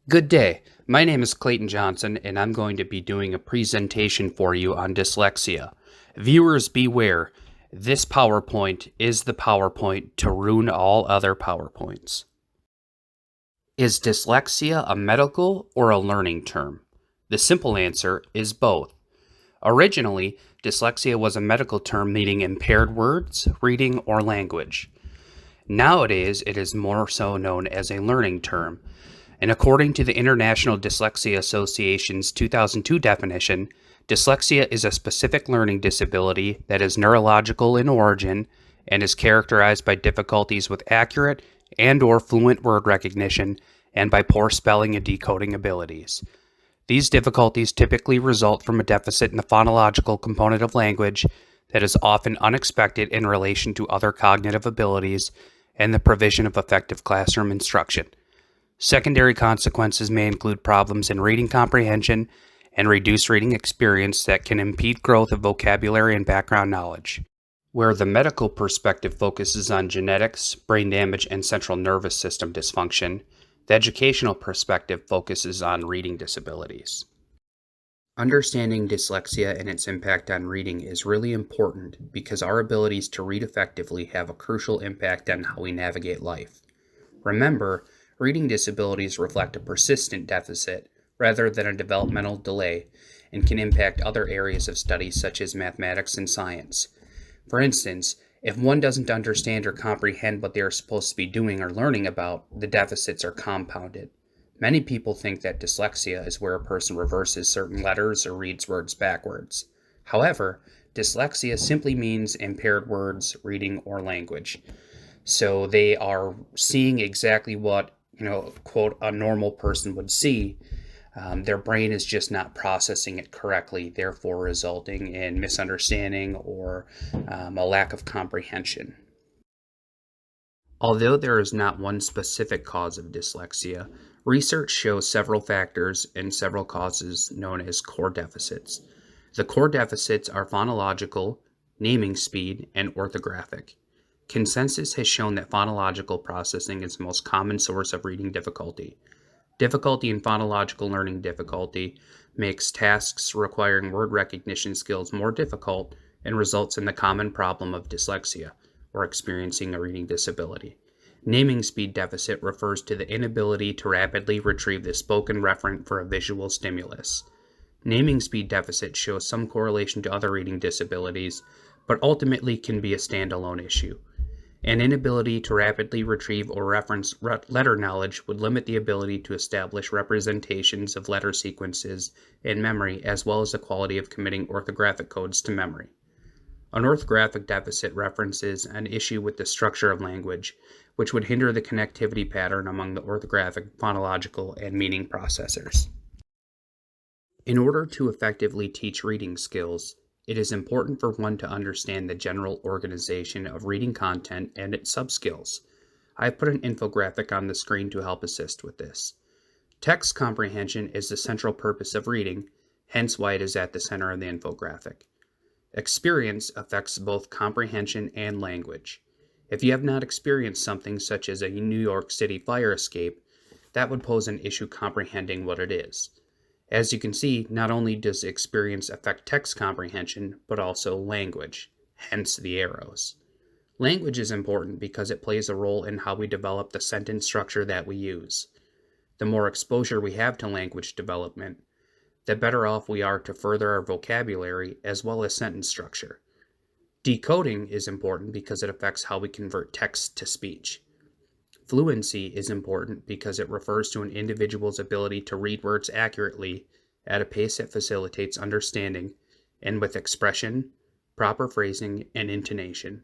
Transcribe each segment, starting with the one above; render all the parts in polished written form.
Good day. My name is Clayton Johnson, and I'm going to be doing a presentation for you on dyslexia. Viewers beware. This PowerPoint is the PowerPoint to ruin all other PowerPoints. Is dyslexia a medical or a learning term? The simple answer is both. Originally, dyslexia was a medical term meaning impaired words, reading, or language. Nowadays, it is more so known as a learning term. And according to the International Dyslexia Association's 2002 definition, dyslexia is a specific learning disability that is neurological in origin and is characterized by difficulties with accurate and/or fluent word recognition and by poor spelling and decoding abilities. These difficulties typically result from a deficit in the phonological component of language that is often unexpected in relation to other cognitive abilities and the provision of effective classroom instruction. Secondary consequences may include problems in reading comprehension and reduced reading experience that can impede growth of vocabulary and background knowledge. Where the medical perspective focuses on genetics, brain damage, and central nervous system dysfunction, the educational perspective focuses on reading disabilities. Understanding dyslexia and its impact on reading is really important because our abilities to read effectively have a crucial impact on how we navigate life. Remember, reading disabilities reflect a persistent deficit rather than a developmental delay and can impact other areas of study such as mathematics and science. For instance, if one doesn't understand or comprehend what they are supposed to be doing or learning about, the deficits are compounded. Many people think that dyslexia is where a person reverses certain letters or reads words backwards. However, dyslexia simply means impaired words, reading, or language. So they are seeing exactly what, quote, a normal person would see. Their brain is just not processing it correctly, therefore resulting in misunderstanding or a lack of comprehension. Although there is not one specific cause of dyslexia, research shows several factors and several causes known as core deficits. The core deficits are phonological, naming speed, and orthographic. Consensus has shown that phonological processing is the most common source of reading difficulty. Difficulty in phonological learning difficulty makes tasks requiring word recognition skills more difficult and results in the common problem of dyslexia, or experiencing a reading disability. Naming speed deficit refers to the inability to rapidly retrieve the spoken referent for a visual stimulus. Naming speed deficit shows some correlation to other reading disabilities, but ultimately can be a standalone issue. An inability to rapidly retrieve or reference letter knowledge would limit the ability to establish representations of letter sequences in memory, as well as the quality of committing orthographic codes to memory. An orthographic deficit references an issue with the structure of language, which would hinder the connectivity pattern among the orthographic, phonological, and meaning processors. In order to effectively teach reading skills, it is important for one to understand the general organization of reading content and its subskills. I've put an infographic on the screen to help assist with this. Text comprehension is the central purpose of reading, hence why it is at the center of the infographic. Experience affects both comprehension and language. If you have not experienced something such as a New York City fire escape, that would pose an issue comprehending what it is. As you can see, not only does experience affect text comprehension, but also language, hence the arrows. Language is important because it plays a role in how we develop the sentence structure that we use. The more exposure we have to language development, the better off we are to further our vocabulary as well as sentence structure. Decoding is important because it affects how we convert text to speech. Fluency is important because it refers to an individual's ability to read words accurately at a pace that facilitates understanding and with expression, proper phrasing, and intonation.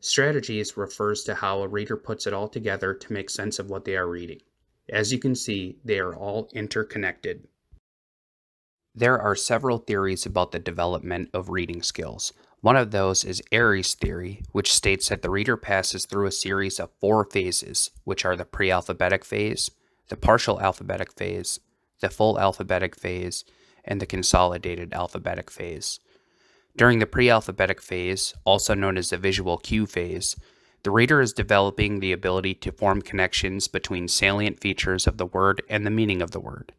Strategies refers to how a reader puts it all together to make sense of what they are reading. As you can see, they are all interconnected. There are several theories about the development of reading skills. One of those is Airy's theory, which states that the reader passes through a series of 4 phases, which are the pre-alphabetic phase, the partial alphabetic phase, the full alphabetic phase, and the consolidated alphabetic phase. During the pre-alphabetic phase, also known as the visual cue phase, The reader is developing the ability to form connections between salient features of the word and the meaning of the word.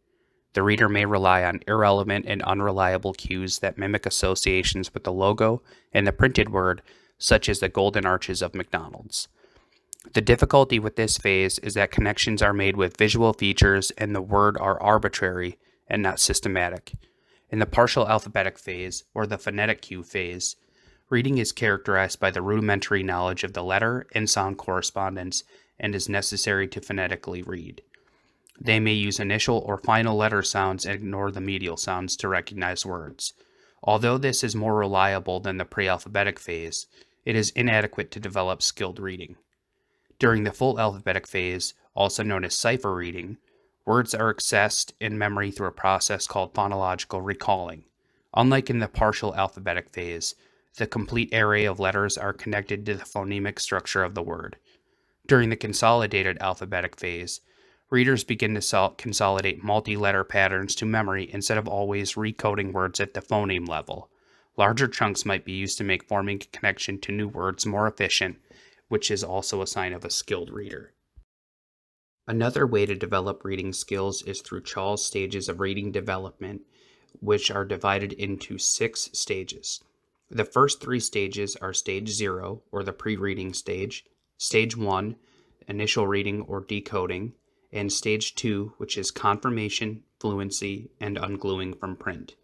The reader may rely on irrelevant and unreliable cues that mimic associations with the logo and the printed word, such as the golden arches of McDonald's. The difficulty with this phase is that connections are made with visual features and the word are arbitrary and not systematic. In the partial alphabetic phase, or the phonetic cue phase, reading is characterized by the rudimentary knowledge of the letter and sound correspondence and is necessary to phonetically read. They may use initial or final letter sounds and ignore the medial sounds to recognize words. Although this is more reliable than the pre-alphabetic phase, it is inadequate to develop skilled reading. During the full alphabetic phase, also known as cipher reading, words are accessed in memory through a process called phonological recalling. Unlike in the partial alphabetic phase, the complete array of letters are connected to the phonemic structure of the word. During the consolidated alphabetic phase, readers begin to consolidate multi-letter patterns to memory instead of always recoding words at the phoneme level. Larger chunks might be used to make forming a connection to new words more efficient, which is also a sign of a skilled reader. Another way to develop reading skills is through Chall's stages of reading development, which are divided into 6 stages. The first 3 stages are Stage 0, or the pre-reading stage, Stage 1, initial reading or decoding, and Stage 2, which is confirmation, fluency, and ungluing from print.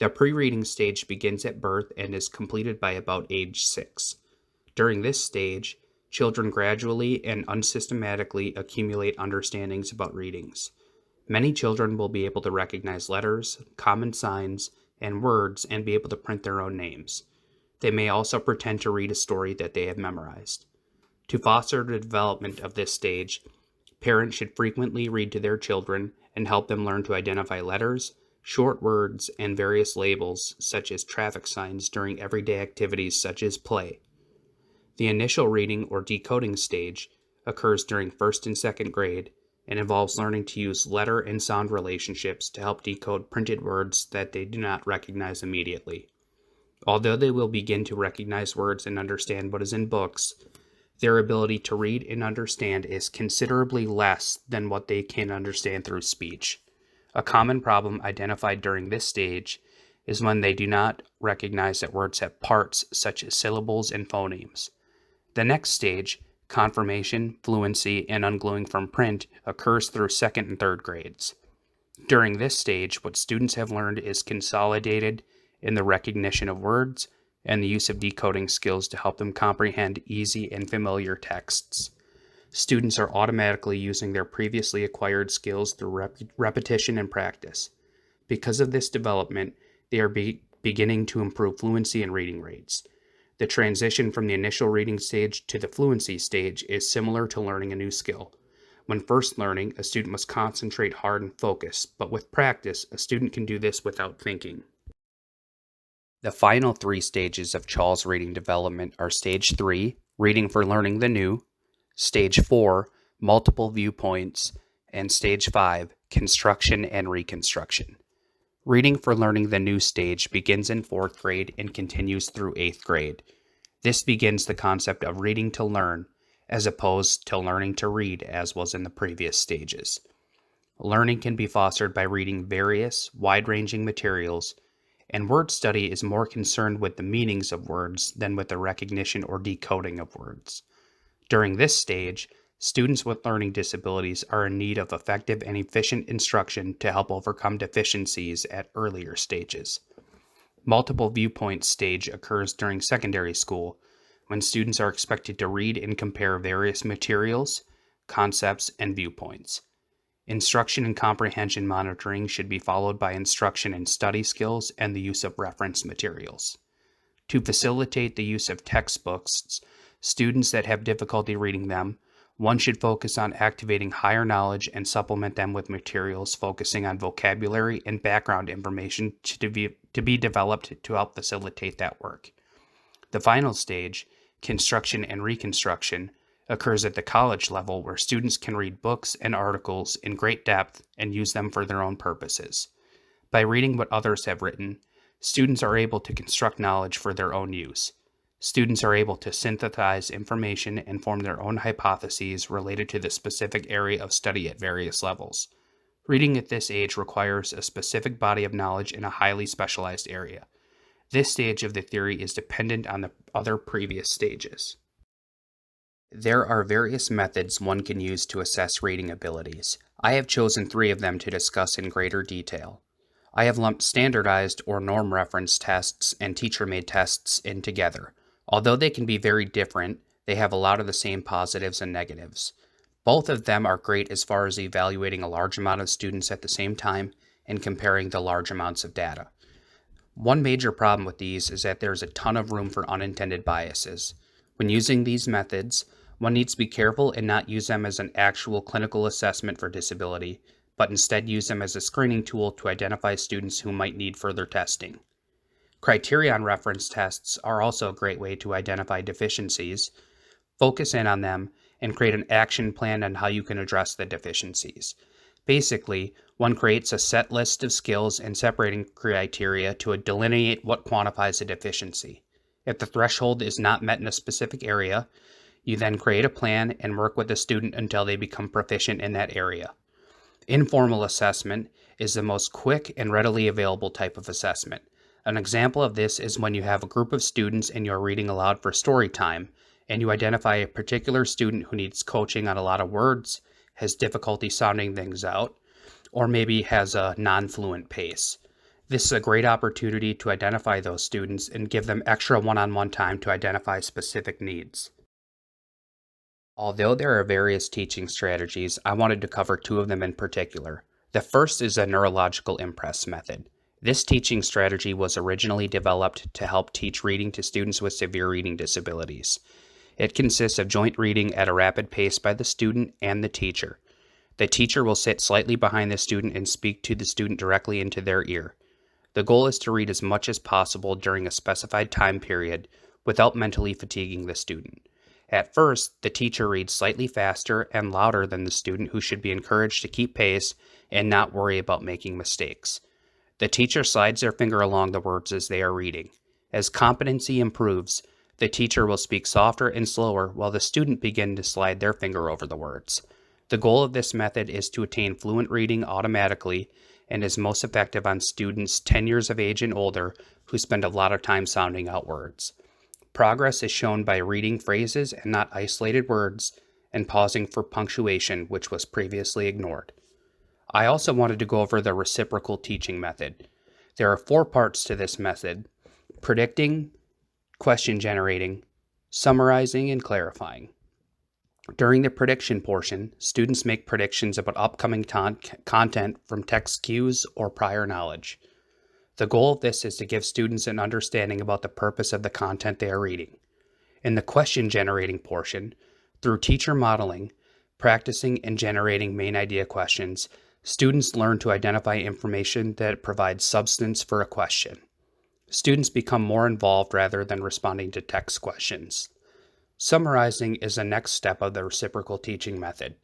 The pre-reading stage begins at birth and is completed by about age 6. During this stage, children gradually and unsystematically accumulate understandings about readings. Many children will be able to recognize letters, common signs, and words and be able to print their own names. They may also pretend to read a story that they have memorized. To foster the development of this stage, parents should frequently read to their children and help them learn to identify letters, short words, and various labels such as traffic signs during everyday activities such as play. The initial reading or decoding stage occurs during 1st and 2nd grade and involves learning to use letter and sound relationships to help decode printed words that they do not recognize immediately. Although they will begin to recognize words and understand what is in books, their ability to read and understand is considerably less than what they can understand through speech. A common problem identified during this stage is when they do not recognize that words have parts such as syllables and phonemes. The next stage, confirmation, fluency, and ungluing from print, occurs through 2nd and 3rd grades. During this stage, what students have learned is consolidated in the recognition of words and the use of decoding skills to help them comprehend easy and familiar texts. Students are automatically using their previously acquired skills through repetition and practice. Because of this development, they are beginning to improve fluency and reading rates. The transition from the initial reading stage to the fluency stage is similar to learning a new skill. When first learning, a student must concentrate hard and focus, but with practice, a student can do this without thinking. The final 3 stages of Chall's reading development are Stage 3, reading for learning the new, Stage 4, multiple viewpoints, and Stage 5, construction and reconstruction. Reading for learning the new stage begins in 4th grade and continues through 8th grade. This begins the concept of reading to learn, as opposed to learning to read as was in the previous stages. Learning can be fostered by reading various, wide-ranging materials, and word study is more concerned with the meanings of words than with the recognition or decoding of words. During this stage, students with learning disabilities are in need of effective and efficient instruction to help overcome deficiencies at earlier stages. Multiple viewpoint stage occurs during secondary school, when students are expected to read and compare various materials, concepts, and viewpoints. Instruction and comprehension monitoring should be followed by instruction in study skills and the use of reference materials. To facilitate the use of textbooks, students that have difficulty reading them, one should focus on activating higher knowledge and supplement them with materials focusing on vocabulary and background information to be developed to help facilitate that work. The final stage, construction and reconstruction, occurs at the college level where students can read books and articles in great depth and use them for their own purposes. By reading what others have written, students are able to construct knowledge for their own use. Students are able to synthesize information and form their own hypotheses related to the specific area of study at various levels. Reading at this age requires a specific body of knowledge in a highly specialized area. This stage of the theory is dependent on the other previous stages. There are various methods one can use to assess reading abilities. I have chosen 3 of them to discuss in greater detail. I have lumped standardized or norm reference tests and teacher-made tests in together. Although they can be very different, they have a lot of the same positives and negatives. Both of them are great as far as evaluating a large amount of students at the same time and comparing the large amounts of data. One major problem with these is that there's a ton of room for unintended biases. When using these methods, one needs to be careful and not use them as an actual clinical assessment for disability, but instead use them as a screening tool to identify students who might need further testing. Criterion reference tests are also a great way to identify deficiencies, focus in on them, and create an action plan on how you can address the deficiencies. Basically, one creates a set list of skills and separating criteria to delineate what quantifies a deficiency. If the threshold is not met in a specific area, you then create a plan and work with the student until they become proficient in that area. Informal assessment is the most quick and readily available type of assessment. An example of this is when you have a group of students and you're reading aloud for story time, and you identify a particular student who needs coaching on a lot of words, has difficulty sounding things out, or maybe has a non-fluent pace. This is a great opportunity to identify those students and give them extra one-on-one time to identify specific needs. Although there are various teaching strategies, I wanted to cover 2 of them in particular. The first is a neurological impress method. This teaching strategy was originally developed to help teach reading to students with severe reading disabilities. It consists of joint reading at a rapid pace by the student and the teacher. The teacher will sit slightly behind the student and speak to the student directly into their ear. The goal is to read as much as possible during a specified time period without mentally fatiguing the student. At first, the teacher reads slightly faster and louder than the student, who should be encouraged to keep pace and not worry about making mistakes. The teacher slides their finger along the words as they are reading. As competency improves, the teacher will speak softer and slower while the student begins to slide their finger over the words. The goal of this method is to attain fluent reading automatically and is most effective on students 10 years of age and older who spend a lot of time sounding out words. Progress is shown by reading phrases and not isolated words, and pausing for punctuation, which was previously ignored. I also wanted to go over the reciprocal teaching method. There are 4 parts to this method: predicting, question generating, summarizing, and clarifying. During the prediction portion, students make predictions about upcoming content from text cues or prior knowledge. The goal of this is to give students an understanding about the purpose of the content they are reading. In the question generating portion, through teacher modeling, practicing, and generating main idea questions, students learn to identify information that provides substance for a question. Students become more involved rather than responding to text questions. Summarizing is the next step of the reciprocal teaching method.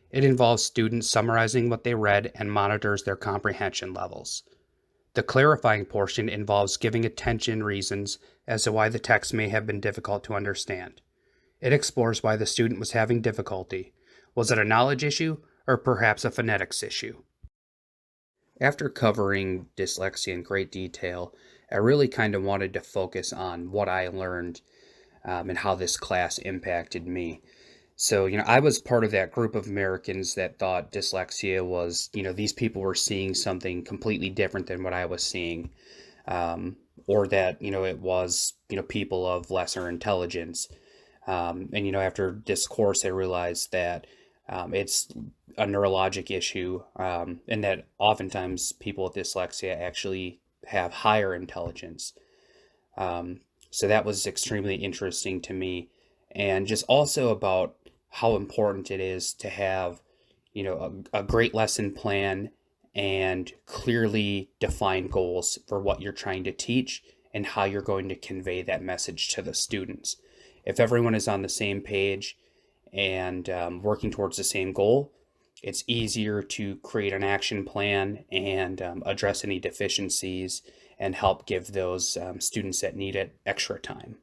It involves students summarizing what they read and monitors their comprehension levels. The clarifying portion involves giving attention reasons as to why the text may have been difficult to understand. It explores why the student was having difficulty. Was it a knowledge issue or perhaps a phonetics issue? After covering dyslexia in great detail, I really kind of wanted to focus on what I learned and how this class impacted me. So, I was part of that group of Americans that thought dyslexia was, these people were seeing something completely different than what I was seeing, or that, it was, people of lesser intelligence. And after this course, I realized that it's a neurologic issue, and that oftentimes people with dyslexia actually have higher intelligence. So that was extremely interesting to me, and just also about how important it is to have, a great lesson plan and clearly defined goals for what you're trying to teach and how you're going to convey that message to the students. If everyone is on the same page and working towards the same goal, it's easier to create an action plan and address any deficiencies and help give those students that need it extra time.